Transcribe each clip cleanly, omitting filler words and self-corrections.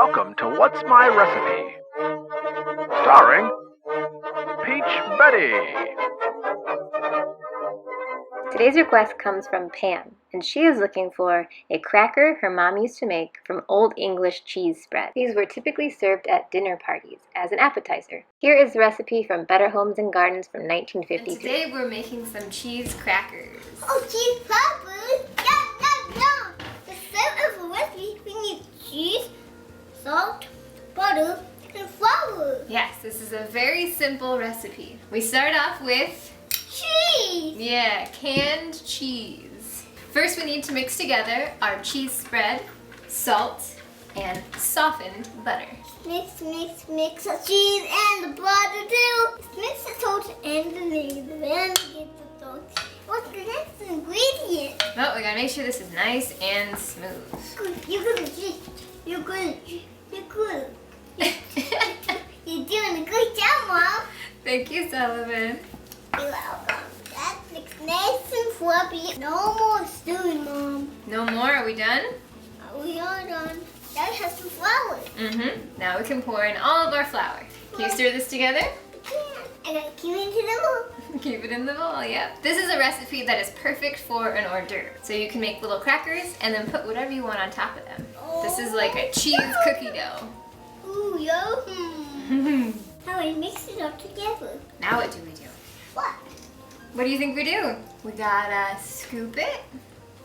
Welcome to What's My Recipe? Starring Peach Betty. Today's request comes from Pam, and she is looking for a cracker her mom used to make from Old English cheese spread. These were typically served at dinner parties as an appetizer. Here is the recipe from Better Homes and Gardens from 1952. And today we're making some cheese crackers. Oh, cheese crackers! Yum, yum, yum! To serve as a recipe, we need cheese, salt, butter, and flour. Yes, this is a very simple recipe. We start off with cheese! Yeah, canned cheese. First we need to mix together our cheese spread, salt, and softened butter. Mix, mix, mix the cheese and the butter too. Mix the salt and the vinegar and get the salt. What's the next ingredient? Oh, we gotta make sure this is nice and smooth. You're good. You're doing a good job, Mom. Thank you, Sullivan. You're welcome. That looks nice and fluffy. No more stewing, Mom. No more, are we done? We are done. Now we have some flour. Now we can pour in all of our flour. Can you stir this together? I gotta keep it into the bowl. Keep it in the bowl, yep. This is a recipe that is perfect for an hors d'oeuvre. So you can make little crackers and then put whatever you want on top of them. This is like a cheese cookie dough. Ooh, yum. Now we mix it up together. Now what do we do? What? What do you think we do? We gotta scoop it.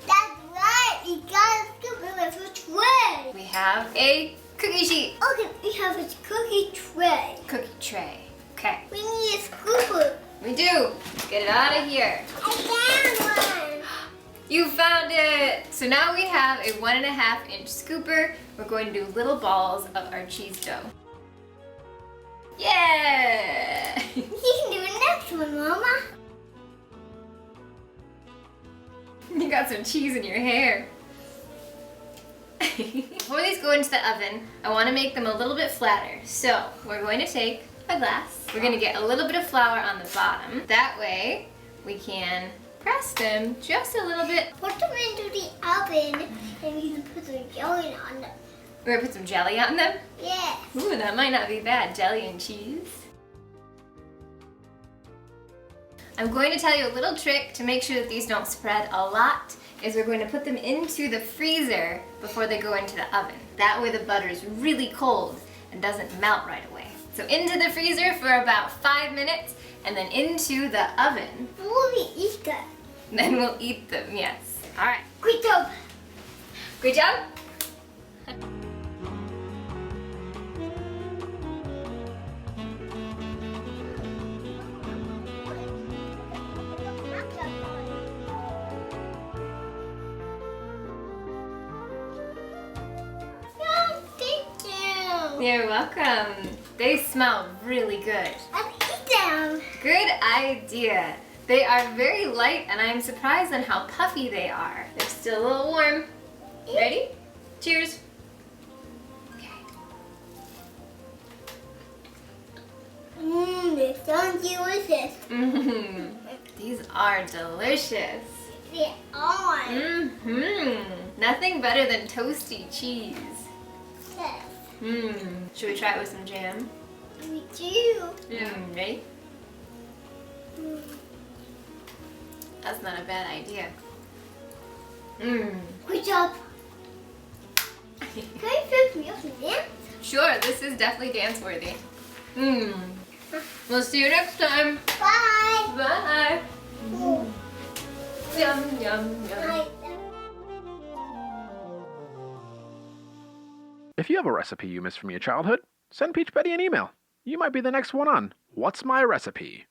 That's right. You gotta scoop it with a tray. We have a cookie sheet. Okay, we have a cookie tray. Cookie tray. Okay. We need a scooper. We do. Get it out of here. I found one. You found it! So now we have a 1.5 inch scooper. We're going to do little balls of our cheese dough. Yeah! You can do the next one, Mama. You got some cheese in your hair. Before these go into the oven, I want to make them a little bit flatter. So we're going to take a glass. We're going to get a little bit of flour on the bottom. That way we can press them just a little bit. Put them into the oven and you can put some jelly on them. We're going to put some jelly on them? Yes. Ooh, that might not be bad. Jelly and cheese. I'm going to tell you a little trick to make sure that these don't spread a lot is we're going to put them into the freezer before they go into the oven. That way the butter is really cold and doesn't melt right away. So into the freezer for about 5 minutes and then into the oven. Will we eat them? Then we'll eat them, yes. All right. Great job. Great job. You're welcome. They smell really good. Let's eat them. Good idea. They are very light and I'm surprised on how puffy they are. They're still a little warm. Ready? Cheers. Okay. They sound delicious. These are delicious. They are. Nothing better than toasty cheese. Yes. Should we try it with some jam? We do. Ready? That's not a bad idea. Good job. Can I film me some dance? Sure, this is definitely dance worthy. We'll see you next time. Bye. Bye. Yum, yum, yum. Bye. If you have a recipe you missed from your childhood, send Peach Betty an email. You might be the next one on What's My Recipe?